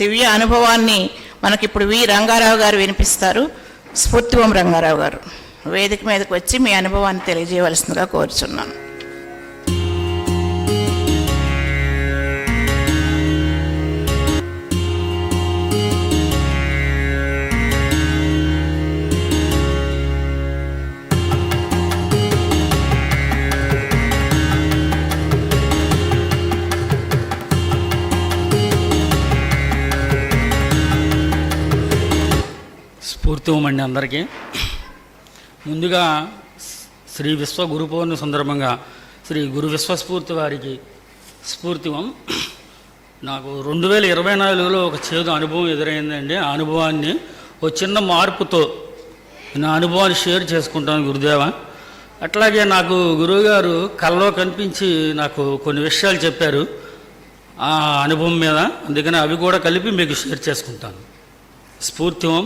దివ్య అనుభవాన్ని మనకిప్పుడు వి రంగారావు గారు వినిపిస్తారు. స్ఫూర్తివం రంగారావు గారు వేదిక మీదకి వచ్చి మీ అనుభవాన్ని తెలియజేయవలసిందిగా కోరుచున్నాను. స్ఫూర్తివం అండి అందరికీ. ముందుగా శ్రీ విశ్వ గురు పౌర్ణమి సందర్భంగా శ్రీ గురు విశ్వస్ఫూర్తి వారికి స్ఫూర్తివం. నాకు 2024లో ఒక చేదు అనుభవం ఎదురైందండి. ఆ అనుభవాన్ని ఒక చిన్న మార్పుతో నా అనుభవాన్ని షేర్ చేసుకుంటాను గురుదేవ. అట్లాగే నాకు గురువుగారు కల్లో కనిపించి నాకు కొన్ని విషయాలు చెప్పారు ఆ అనుభవం మీద, అందుకని అవి కూడా కలిపి మీకు షేర్ చేసుకుంటాను. స్ఫూర్తివం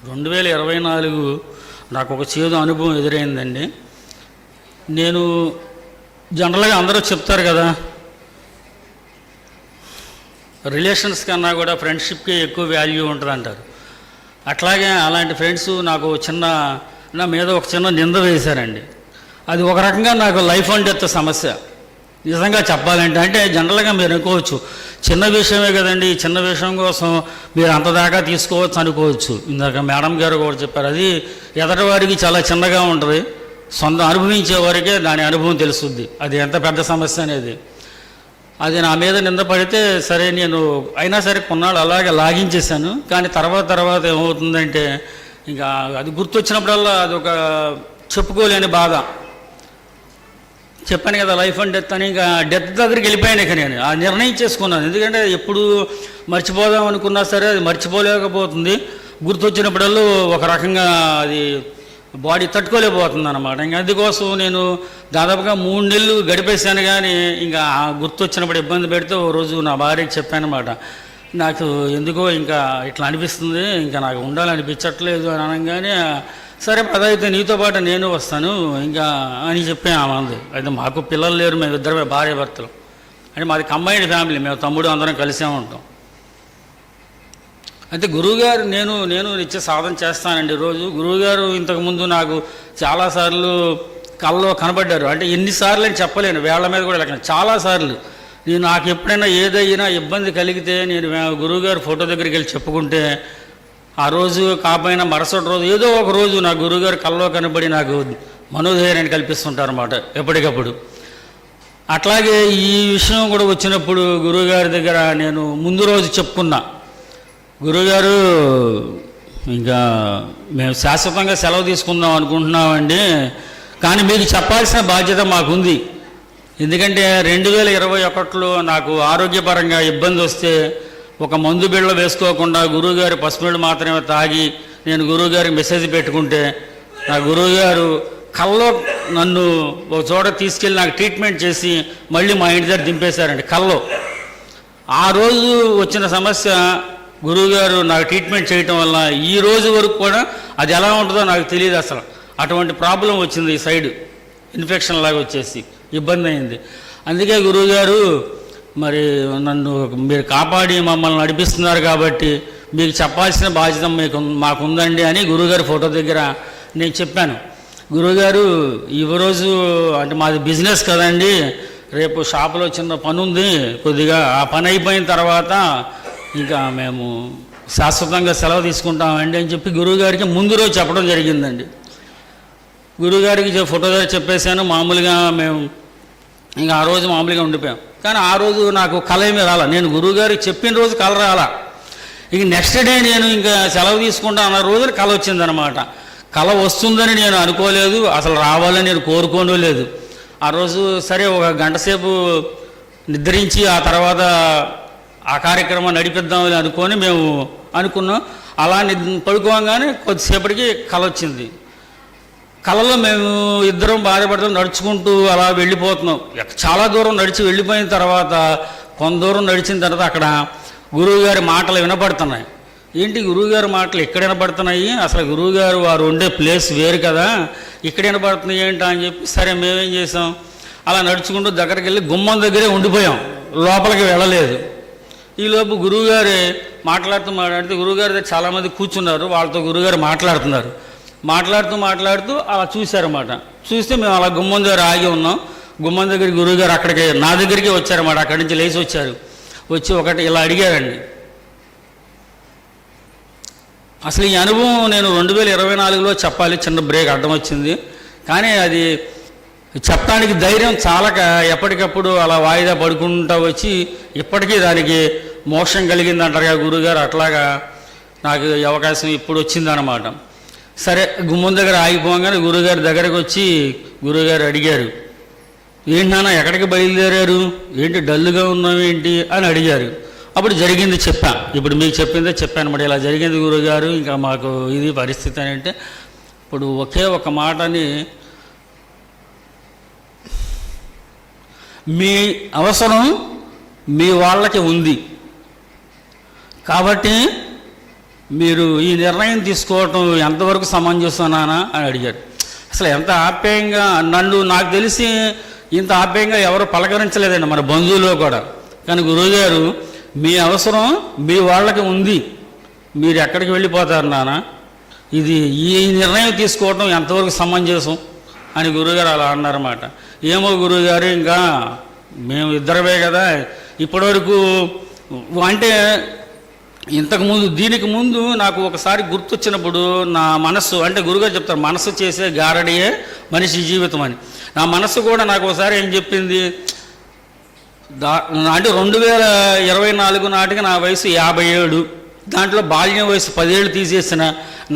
2024 నాకు ఒక చేదు అనుభవం ఎదురైందండి. నేను జనరల్గా అందరూ చెప్తారు కదా, రిలేషన్స్ కన్నా కూడా ఫ్రెండ్షిప్కి ఎక్కువ వాల్యూ ఉంటుంది అంటారు. అట్లాగే అలాంటి ఫ్రెండ్స్ నాకు నా మీద ఒక చిన్న నింద వేశారండి. అది ఒక రకంగా నాకు లైఫ్ అండ్ డెత్ సమస్య నిజంగా చెప్పాలంటే. అంటే జనరల్గా మీరు అనుకోవచ్చు చిన్న విషయమే కదండి, చిన్న విషయం కోసం మీరు అంతదాకా తీసుకోవచ్చు అనుకోవచ్చు. ఇందాక మేడం గారు కూడా చెప్పారు, అది ఎదటి వారికి చాలా చిన్నగా ఉంటుంది, సొంత అనుభవించే వారికే దాని అనుభవం తెలుస్తుంది అది ఎంత పెద్ద సమస్య అనేది. అది నా మీద నింద పడితే సరే నేను అయినా సరే కొన్నాళ్ళు అలాగే లాగించేశాను. కానీ తర్వాత ఏమవుతుందంటే ఇంకా అది గుర్తొచ్చినప్పుడల్లా అది ఒక చెప్పుకోలేని బాధ. చెప్పాను కదా లైఫ్ అండ్ డెత్ అని, ఇంకా డెత్ దగ్గరికి వెళ్ళిపోయాను. ఇక నేను ఆ నిర్ణయం చేసుకున్నాను. ఎందుకంటే ఎప్పుడు మర్చిపోదాం అనుకున్నా సరే అది మర్చిపోలేకపోతుంది. గుర్తొచ్చినప్పుడల్లా ఒక రకంగా అది బాడీ తట్టుకోలేకపోతుంది అన్నమాట. ఇంకా అందుకోసం నేను దాదాపుగా 3 నెలలు గడిపేశాను. కానీ ఇంకా గుర్తొచ్చినప్పుడు ఇబ్బంది పెడితే ఓ రోజు నా భార్యకి చెప్పానమాట, నాకు ఎందుకో ఇంకా ఇట్లా అనిపిస్తుంది, ఇంకా నాకు ఉండాలనిపించట్లేదు అని అనగానే సరే పదైతే నీతో పాటు నేను వస్తాను ఇంకా అని చెప్పి ఆమె అంది. అయితే మాకు పిల్లలు లేరు, మేము ఇద్దరమే భార్య భర్తలు. అంటే మాది కంబైన్డ్ ఫ్యామిలీ, మేము తమ్ముడు అందరం కలిసే ఉంటాం. అయితే గురువుగారు నేను నిత్య సాధన చేస్తానండి రోజు. గురువుగారు ఇంతకుముందు నాకు చాలాసార్లు కల్లో కనబడ్డారు. అంటే ఎన్నిసార్లు అని చెప్పలేను, వేళ్ల మీద కూడా లెక్క చాలాసార్లు. నాకు ఎప్పుడైనా ఏదైనా ఇబ్బంది కలిగితే నేను గురువుగారు ఫోటో దగ్గరికి వెళ్ళి చెప్పుకుంటే ఆ రోజు కాకపోయినా మరుసటి రోజు ఏదో ఒక రోజు నా గురువుగారు కల్లో కనబడి నాకు మనోధైర్యాన్ని కల్పిస్తుంటారు అన్నమాట ఎప్పటికప్పుడు. అట్లాగే ఈ విషయం కూడా వచ్చినప్పుడు గురువుగారి దగ్గర నేను ముందు రోజు చెప్పుకున్నా, గురువుగారు ఇంకా మేము శాశ్వతంగా సెలవు తీసుకుందాం అనుకుంటున్నామండి, కానీ మీకు చెప్పాల్సిన బాధ్యత మాకుంది. ఎందుకంటే 2021లో నాకు ఆరోగ్యపరంగా ఇబ్బంది వస్తే ఒక మందు బిళ్ళ వేసుకోకుండా గురువుగారు పసుపుళ్ళు మాత్రమే తాగి నేను గురువుగారికి మెసేజ్ పెట్టుకుంటే నా గురువుగారు కల్లో నన్ను ఒక చోట తీసుకెళ్ళి నాకు ట్రీట్మెంట్ చేసి మళ్ళీ మా ఇంటి దగ్గర దింపేశారండి కల్లో. ఆ రోజు వచ్చిన సమస్య గురువుగారు నాకు ట్రీట్మెంట్ చేయటం వల్ల ఈ రోజు వరకు కూడా అది ఎలా ఉంటుందో నాకు తెలియదు అసలు. అటువంటి ప్రాబ్లం వచ్చింది, ఈ సైడ్ ఇన్ఫెక్షన్ లాగా వచ్చేసి ఇబ్బంది అయింది. అందుకే గురువుగారు మరి నన్ను మీరు కాపాడి మమ్మల్ని నడిపిస్తున్నారు కాబట్టి మీకు చెప్పాల్సిన బాధ్యత మాకుందండి అని గురువుగారి ఫోటో దగ్గర నేను చెప్పాను. గురువుగారు ఈరోజు అంటే మాది బిజినెస్ కదండి, రేపు షాపులో చిన్న పని ఉంది కొద్దిగా, ఆ పని అయిపోయిన తర్వాత ఇంకా మేము శాశ్వతంగా సెలవు తీసుకుంటామండి అని చెప్పి గురువుగారికి ముందు రోజు చెప్పడం జరిగిందండి. గురువుగారికి ఫోటో దగ్గర చెప్పేశాను. మామూలుగా మేము ఇంకా ఆ రోజు మామూలుగా ఉండిపోయాం. కానీ ఆ రోజు నాకు కళ ఏమీ రాలా, నేను గురువుగారికి చెప్పిన రోజు కళ రాలా. ఇక నెక్స్ట్ డే నేను ఇంకా సెలవు తీసుకుంటా అన్న రోజున కళ వచ్చిందనమాట. కళ వస్తుందని నేను అనుకోలేదు, అసలు రావాలని నేను కోరుకోను లేదు. ఆ రోజు సరే ఒక గంట సేపు నిద్రించి ఆ తర్వాత ఆ కార్యక్రమం నడిపిద్దామని అనుకొని మేము అనుకున్నాం. అలా పడుకోగానే కొద్దిసేపటికి కళ వచ్చింది. కళలో మేము ఇద్దరం భార్యాభర్తలు నడుచుకుంటూ అలా వెళ్ళిపోతున్నాం. చాలా దూరం నడిచి వెళ్ళిపోయిన తర్వాత కొంత దూరం నడిచిన తర్వాత అక్కడ గురువుగారి మాటలు వినపడుతున్నాయి. ఏంటి గురువుగారి మాటలు ఎక్కడ వినపడుతున్నాయి, అసలు గురువుగారు వారు ఉండే ప్లేస్ వేరు కదా, ఇక్కడ వినపడుతున్నాయి ఏంటా అని చెప్పి సరే మేమేం చేసాం, అలా నడుచుకుంటూ దగ్గరికి వెళ్ళి గుమ్మం దగ్గరే ఉండిపోయాం, లోపలికి వెళ్ళలేదు. ఈలోపు గురువుగారు మాట్లాడుతూ గురువుగారి దగ్గర చాలామంది కూర్చున్నారు, వాళ్ళతో గురువుగారు మాట్లాడుతూ అలా చూశారన్నమాట. చూస్తే మేము అలా గుమ్మం దగ్గర ఆగి ఉన్నాం. గుమ్మం దగ్గర గురువుగారు అక్కడికి నా దగ్గరికి వచ్చారన్నమాట. అక్కడి నుంచి లేచి వచ్చి ఒకటి ఇలా అడిగారండి. అసలు ఈ అనుభవం నేను 2024లో చెప్పాలి, చిన్న బ్రేక్ అడ్డం వచ్చింది. కానీ అది చెప్పడానికి ధైర్యం చాలక ఎప్పటికప్పుడు అలా వాయిదా పడుకుంటూ వచ్చి ఇప్పటికీ దానికి మోక్షం కలిగిందంటారుగా గురువుగారు, అట్లాగా నాకు ఈ అవకాశం ఇప్పుడు వచ్చిందన్నమాట. సరే, గుమ్మం దగ్గర ఆగిపోగానే గురువుగారి దగ్గరకు వచ్చి గురువుగారు అడిగారు, ఏంటి నాన్న ఎక్కడికి బయలుదేరారు, ఏంటి డల్లుగా ఉన్నావేంటి అని అడిగారు. అప్పుడు జరిగింది చెప్పా, ఇప్పుడు మీకు చెప్పిందే చెప్పాను అన్నమాట. ఇలా జరిగింది గురువుగారు, ఇంకా మాకు ఇది పరిస్థితి అని అంటే, ఇప్పుడు ఒకే ఒక మాటని, మీ అవసరం మీ వాళ్ళకి ఉంది కాబట్టి మీరు ఈ నిర్ణయం తీసుకోవటం ఎంతవరకు సమంజసనానా అని అడిగారు. అసలు ఎంత ఆప్యాయంగా నాకు తెలిసి ఇంత ఆప్యాయంగా ఎవరు పలకరించలేదండి మన బంధువులో కూడా. కానీ గురువుగారు, మీ అవసరం మీ వాళ్ళకి ఉంది, మీరు ఎక్కడికి వెళ్ళిపోతారు నాన్న, ఇది ఈ నిర్ణయం తీసుకోవటం ఎంతవరకు సమంజసం అని గురువుగారు అలా అన్నారన్నమాట. ఏమో గురువుగారు, ఇంకా మేము ఇద్దరమే కదా ఇప్పటివరకు అంటే ఇంతకుముందు దీనికి ముందు నాకు ఒకసారి గుర్తొచ్చినప్పుడు నా మనస్సు, అంటే గురుగారు చెప్తారు మనస్సు చేసే గారడియే మనిషి జీవితం అని, నా మనస్సు కూడా నాకు ఒకసారి ఏం చెప్పింది అంటే 2024 నాటికి నా వయసు 57, దాంట్లో బాల్యం వయసు 10 ఏళ్ళు తీసేసిన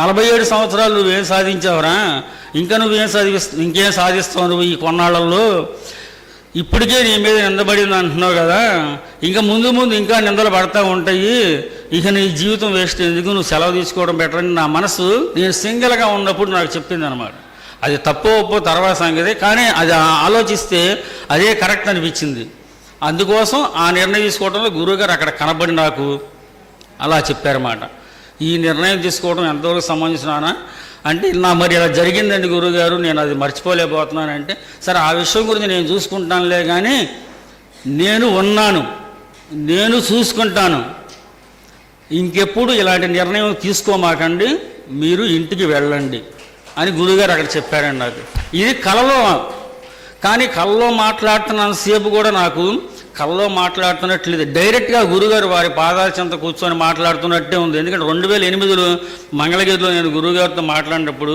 47 సంవత్సరాలు నువ్వేం సాధించావురా, ఇంకా ఇంకేం సాధిస్తావు నువ్వు ఈ కొన్నాళ్లలో, ఇప్పటికే నీ మీద నిందబడింది అంటున్నావు కదా, ఇంకా ముందు ఇంకా నిందలు పడతా ఉంటాయి, ఇక నీ జీవితం వేస్ట్ ఎందుకు, నువ్వు సెలవు తీసుకోవడం బెటర్ అని నా మనసు నేను సింగిల్గా ఉన్నప్పుడు నాకు చెప్పింది అనమాట. అది తప్పో ఒప్పో తర్వాత సంగతి, కానీ అది ఆలోచిస్తే అదే కరెక్ట్ అనిపించింది. అందుకోసం ఆ నిర్ణయం తీసుకోవడంలో గురువుగారు అక్కడ కనబడి నాకు అలా చెప్పారన్నమాట. ఈ నిర్ణయం తీసుకోవడం ఎంతవరకు సంబంధించినానా అంటే, మరి ఇలా జరిగిందండి గురువుగారు, నేను అది మర్చిపోలేకపోతున్నానంటే, సరే ఆ విషయం గురించి నేను చూసుకుంటానులే, కానీ నేను ఉన్నాను, నేను చూసుకుంటాను, ఇంకెప్పుడు ఇలాంటి నిర్ణయం తీసుకోమాకండి, మీరు ఇంటికి వెళ్ళండి అని గురువుగారు అక్కడ చెప్పారండి నాకు. ఇది కలలో, కానీ కల్లో మాట్లాడుతున్నంతసేపు కూడా నాకు కల్లో మాట్లాడుతున్నట్లేదు, డైరెక్ట్గా గురుగారు వారి పాదాల చెంత కూర్చొని మాట్లాడుతున్నట్టే ఉంది. ఎందుకంటే 2008లో మంగళగిరిలో నేను గురుగారితో మాట్లాడినప్పుడు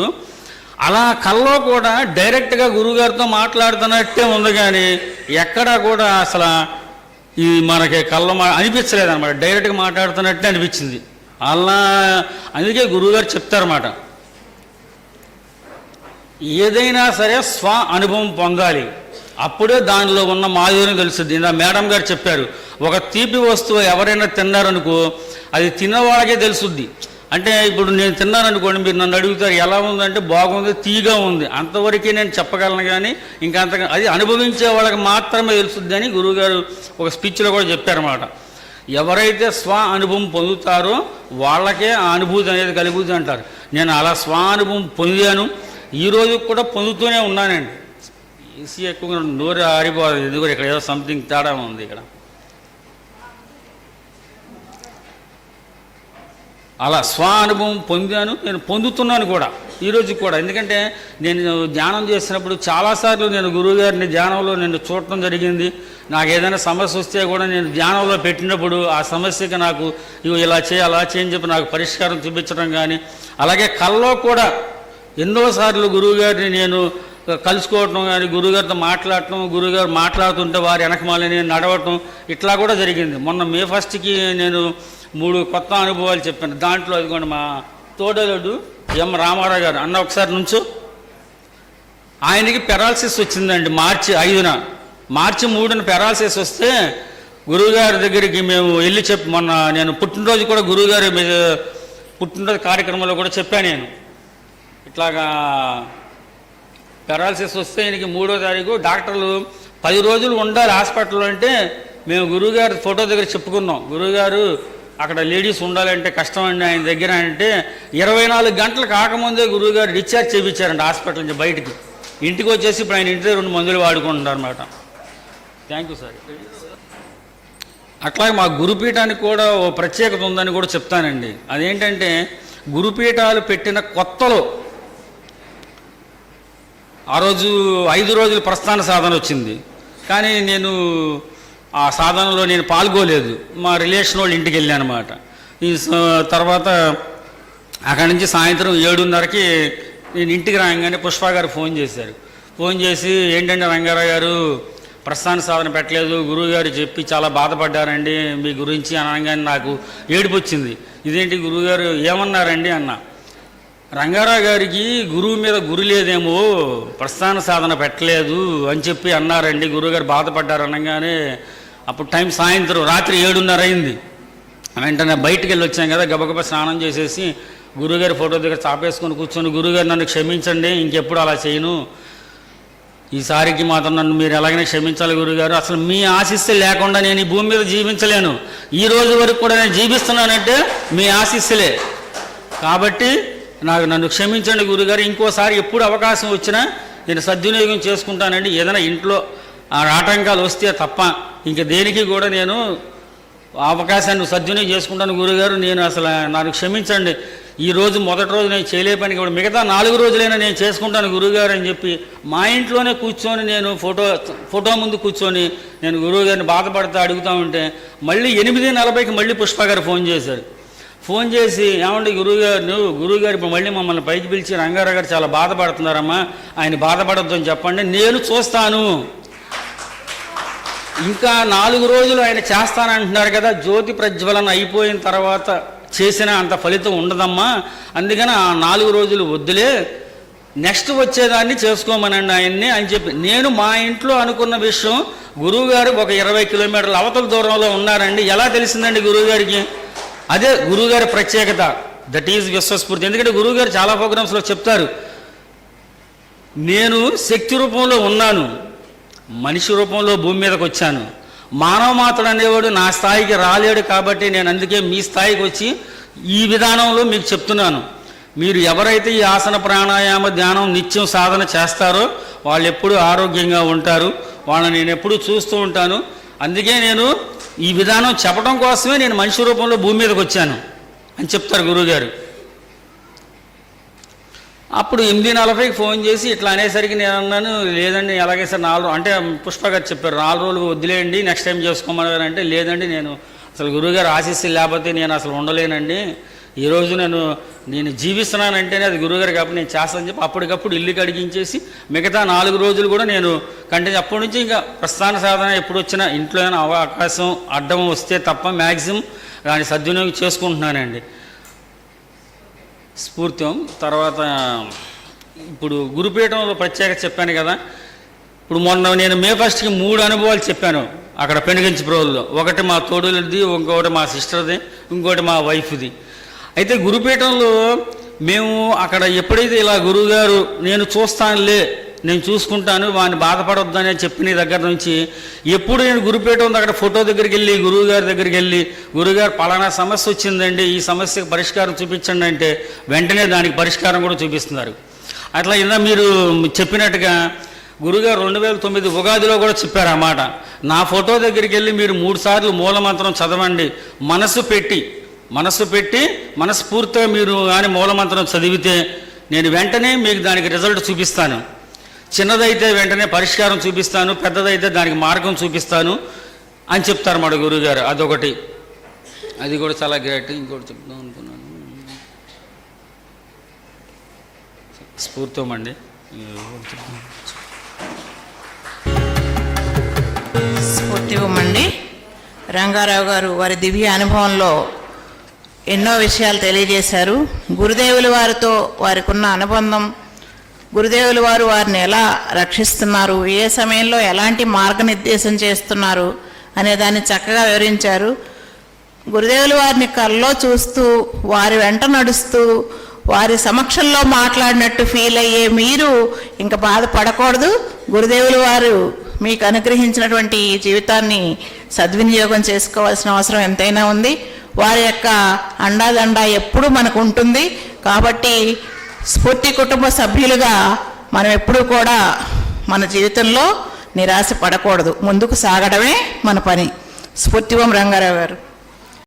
అలా కల్లో కూడా డైరెక్ట్గా గురుగారితో మాట్లాడుతున్నట్టే ఉంది, కానీ ఎక్కడా కూడా అసలు ఈ మనకి కల్లో అనిపించలేదన్నమాట, డైరెక్ట్గా మాట్లాడుతున్నట్టే అనిపించింది. అలా అందుకే గురువుగారు చెప్తారన్నమాట, ఏదైనా సరే స్వ అనుభవం పొందాలి, అప్పుడే దానిలో ఉన్న మాధుర్యం తెలుస్తుంది. ఇలా మేడం గారు చెప్పారు, ఒక తీపి వస్తువు ఎవరైనా తిన్నారనుకో అది తిన్నవాళ్ళకే తెలుస్తుంది. అంటే ఇప్పుడు నేను తిన్నాననుకోండి, మీరు నన్ను అడుగుతారు ఎలా ఉందంటే బాగుంది, తీగా ఉంది, అంతవరకే నేను చెప్పగలను, కానీ ఇంకా అంతగా అది అనుభవించే వాళ్ళకి మాత్రమే తెలుస్తుంది అని గురువుగారు ఒక స్పీచ్లో కూడా చెప్పారన్నమాట. ఎవరైతే స్వ అనుభవం పొందుతారో వాళ్ళకే ఆ అనుభూతి అనేది కలుగుతుంది అంటారు. నేను అలా స్వ అనుభవం పొందాను, ఈరోజు కూడా పొందుతూనే ఉన్నానండి. ఏసీ ఎక్కువగా నోరు ఆరిపోదు, ఎందుకు ఇక్కడ ఏదో సంథింగ్ తేడా ఉంది ఇక్కడ. అలా స్వ అనుభవం పొందాను, నేను పొందుతున్నాను కూడా ఈరోజు కూడా. ఎందుకంటే నేను ధ్యానం చేసినప్పుడు చాలాసార్లు నేను గురువుగారిని ధ్యానంలో నేను చూడటం జరిగింది. నాకు ఏదైనా సమస్య వస్తే కూడా నేను ధ్యానంలో పెట్టినప్పుడు ఆ సమస్యకి నాకు ఇలా చేయి అలా చేయని చెప్పి నాకు పరిష్కారం చూపించడం కానీ, అలాగే కల్లో కూడా ఎన్నోసార్లు గురువుగారిని నేను కలుసుకోవటం కానీ, గురువుగారితో మాట్లాడటం, గురువుగారు మాట్లాడుతుంటే వారి వెనకమాలి నేను నడవటం, ఇట్లా కూడా జరిగింది. మొన్న మే 1కి నేను 3 కొత్త అనుభవాలు చెప్పాను. దాంట్లో ఇదిగోండి మా తోడలుడు ఎం రామారావు గారు అన్న ఒకసారి నుంచో, ఆయనకి పెరాలసిస్ వచ్చిందండి మార్చి 5న. మార్చి 3న పెరాలసిస్ వస్తే గురువుగారి దగ్గరికి మేము వెళ్ళి మొన్న నేను పుట్టినరోజు కూడా గురువుగారి పుట్టినరోజు కార్యక్రమంలో కూడా చెప్పాను నేను, ఇట్లాగా పెరాలసిస్ వస్తే ఈయనకి 3వ తారీఖు డాక్టర్లు 10 రోజులు ఉండాలి హాస్పిటల్లో అంటే, మేము గురువుగారు ఫోటో దగ్గర చెప్పుకున్నాం, గురువుగారు అక్కడ లేడీస్ ఉండాలంటే కష్టం అండి ఆయన దగ్గర అంటే, 24 గంటలు కాకముందే గురువుగారు డిశ్చార్జ్ చేయించారండి హాస్పిటల్ నుంచి బయటికి. ఇంటికి వచ్చేసి ఇప్పుడు ఆయన ఇంటి 2 మందులు వాడుకుంటున్నారు అనమాట. Thank you sir. అట్లాగే మా గురుపీఠానికి కూడా ఓ ప్రత్యేకత ఉందని కూడా చెప్తానండి. అదేంటంటే గురుపీఠాలు పెట్టిన కొత్తలో ఆ రోజు 5 రోజులు ప్రస్థాన సాధన వచ్చింది. కానీ నేను ఆ సాధనలో నేను పాల్గొలేదు. మా రిలేషన్ వాళ్ళు ఇంటికి వెళ్ళాను అనమాట. ఈ తర్వాత అక్కడి నుంచి సాయంత్రం 7:30కి నేను ఇంటికి రాగానే పుష్ప గారు ఫోన్ చేశారు. ఫోన్ చేసి ఏంటంటే రంగారావు గారు ప్రస్థాన సాధన పెట్టలేదు, గురువుగారు చెప్పి చాలా బాధపడ్డారండి మీ గురించి అనగానే నాకు ఏడుపు వచ్చింది. ఇదేంటి గురువుగారు ఏమన్నారండి అన్న. రంగారావు గారికి గురువు మీద గురి లేదేమో, ప్రస్థాన సాధన పెట్టలేదు అని చెప్పి అన్నారండి, గురువుగారు బాధపడ్డారు అనగానే అప్పుడు టైం సాయంత్రం రాత్రి 7:30 అయింది. వెంటనే బయటికి వెళ్ళి వచ్చాం కదా, గబగబా స్నానం చేసేసి గురువుగారి ఫోటో దగ్గర చాపేసుకొని కూర్చొని, గురువుగారు నన్ను క్షమించండి, ఇంకెప్పుడు అలా చేయను, ఈసారికి మాత్రం నన్ను మీరు ఎలాగైనా క్షమించాలి గురువుగారు, అసలు మీ ఆశీస్సులు లేకుండా నేను ఈ భూమి మీద జీవించలేను, ఈ రోజు వరకు కూడా నేను జీవిస్తున్నానంటే మీ ఆశీస్సులే, కాబట్టి నన్ను క్షమించండి గురుగారు, ఇంకోసారి ఎప్పుడు అవకాశం వచ్చినా నేను సద్వినియోగం చేసుకుంటానండి, ఏదైనా ఇంట్లో ఆటంకాలు వస్తే తప్ప ఇంక దేనికి కూడా నేను అవకాశాన్ని సద్వినియోగం చేసుకుంటాను గురుగారు, నేను అసలు నన్ను క్షమించండి, ఈరోజు మొదటి రోజు నేను చేయలే పని కూడా మిగతా 4 రోజులైనా నేను చేసుకుంటాను గురువుగారు అని చెప్పి మా ఇంట్లోనే కూర్చొని నేను ఫోటో ముందు కూర్చొని నేను గురువుగారిని బాధపడతా అడుగుతూ ఉంటే మళ్ళీ 8:40కి మళ్ళీ పుష్ప గారు ఫోన్ చేశారు. ఫోన్ చేసి ఏమండి గురువుగారు ఇప్పుడు మళ్ళీ మమ్మల్ని పైకి పిలిచి రంగారావు గారు చాలా బాధపడుతున్నారమ్మా, ఆయన బాధపడద్దు అని చెప్పండి, నేను చూస్తాను, ఇంకా 4 రోజులు ఆయన చేస్తానంటున్నారు కదా, జ్యోతి ప్రజ్వలన అయిపోయిన తర్వాత చేసిన అంత ఫలితం ఉండదమ్మా, అందుకని ఆ 4 రోజులు వద్దులే, నెక్స్ట్ వచ్చేదాన్ని చేసుకోమనండి ఆయన్ని అని చెప్పి నేను మా ఇంట్లో అనుకున్న విషయం గురువుగారు ఒక 20 కిలోమీటర్ల అవతల దూరంలో ఉన్నారండి. ఎలా తెలిసిందండి గురువుగారికి? అదే గురువుగారి ప్రత్యేకత, దట్ ఈజ్ విశ్వస్ఫూర్తి. ఎందుకంటే గురువుగారు చాలా ప్రోగ్రామ్స్లో చెప్తారు, నేను శక్తి రూపంలో ఉన్నాను, మనిషి రూపంలో భూమి మీదకి వచ్చాను, మానవ మాత్రుడు అనేవాడు నా స్థాయికి రాలేడు, కాబట్టి నేను అందుకే మీ స్థాయికి వచ్చి ఈ విధానంలో మీకు చెప్తున్నాను, మీరు ఎవరైతే ఈ ఆసన ప్రాణాయామ ధ్యానం నిత్యం సాధన చేస్తారో వాళ్ళు ఎప్పుడూ ఆరోగ్యంగా ఉంటారు, వాళ్ళని నేను ఎప్పుడూ చూస్తూ ఉంటాను, అందుకే నేను ఈ విధానం చెప్పడం కోసమే నేను మనిషి రూపంలో భూమి మీదకి వచ్చాను అని చెప్తారు గురువుగారు. అప్పుడు 8:40కి ఫోన్ చేసి ఇట్లా అనేసరికి నేను అన్నాను, లేదండి ఎలాగే సార్ 4 అంటే పుష్ప గారు చెప్పారు 4 రోజులు వదిలేయండి నెక్స్ట్ టైం చేసుకోమన్నారు అంటే, లేదండి నేను అసలు గురువుగారు ఆశీస్సులు లేకపోతే నేను అసలు ఉండలేనండి, ఈరోజు నేను జీవిస్తున్నానంటేనే అది గురువుగారు కాబట్టి నేను చేస్తానని చెప్పి అప్పటికప్పుడు ఇల్లు కడిగించేసి మిగతా 4 రోజులు కూడా నేను కంటిన్యూ, అప్పటి నుంచి ఇంకా ప్రస్థాన సాధన ఎప్పుడు వచ్చినా ఇంట్లో ఏమైనా అవకాశం అడ్డం వస్తే తప్ప మ్యాక్సిమం దాన్ని సద్వినియోగం చేసుకుంటున్నానండి. స్ఫూర్తం తర్వాత ఇప్పుడు గురుపీఠంలో ప్రత్యేకత చెప్పాను కదా, ఇప్పుడు మొన్న నేను మే 1కి 3 అనుభవాలు చెప్పాను అక్కడ పెనుగంచిప్రోలులో, ఒకటి మా తోడులది, ఇంకొకటి మా సిస్టర్ది, ఇంకోటి మా వైఫ్ది. అయితే గురుపీఠంలో మేము అక్కడ ఎప్పుడైతే ఇలా గురువుగారు నేను చూస్తానులే నేను చూసుకుంటాను వాడిని బాధపడొద్దని చెప్పిన దగ్గర నుంచి ఎప్పుడు నేను గురుపీఠం అక్కడ ఫోటో దగ్గరికి వెళ్ళి గురువుగారి దగ్గరికి వెళ్ళి గురువుగారు పలానా సమస్య వచ్చిందండి ఈ సమస్యకు పరిష్కారం చూపించండి అంటే వెంటనే దానికి పరిష్కారం కూడా చూపిస్తున్నారు. అట్లా ఇలా మీరు చెప్పినట్టుగా గురుగారు 2009 ఉగాదిలో కూడా చెప్పారు ఆ మాట, నా ఫోటో దగ్గరికి వెళ్ళి మీరు 3 సార్లు మూలమంత్రం చదవండి, మనసు పెట్టి మనస్ఫూర్తిగా మీరు కానీ మూలమంత్రం చదివితే నేను వెంటనే మీకు దానికి రిజల్ట్ చూపిస్తాను, చిన్నదైతే వెంటనే పరిష్కారం చూపిస్తాను, పెద్దదైతే దానికి మార్గం చూపిస్తాను అని చెప్తారు మన గురువుగారు. అదొకటి, అది కూడా చాలా గ్రేట్. ఇంకోటి చెప్తాం అనుకున్నాను, స్ఫూర్తమండి. స్ఫూర్తివ్వమండి. రంగారావు గారు వారి దివ్య అనుభవంలో ఎన్నో విషయాలు తెలియజేశారు. గురుదేవుల వారితో వారికి ఉన్న అనుబంధం, గురుదేవుల వారు వారిని ఎలా రక్షిస్తున్నారు, ఏ సమయంలో ఎలాంటి మార్గనిర్దేశం చేస్తున్నారు అనే దాన్ని చక్కగా వివరించారు. గురుదేవుల వారిని కల్లో చూస్తూ వారి వెంట నడుస్తూ వారి సమక్షంలో మాట్లాడినట్టు ఫీల్ అయ్యే మీరు ఇంకా బాధపడకూడదు. గురుదేవుల వారు మీకు అనుగ్రహించినటువంటి ఈ జీవితాన్ని సద్వినియోగం చేసుకోవాల్సిన అవసరం ఎంతైనా ఉంది. వారి యొక్క అండాదండ ఎప్పుడూ మనకు ఉంటుంది. కాబట్టి స్ఫూర్తి కుటుంబ సభ్యులుగా మనం ఎప్పుడూ కూడా మన జీవితంలో నిరాశ పడకూడదు, ముందుకు సాగడమే మన పని. స్ఫూర్తివం రంగారావు గారు.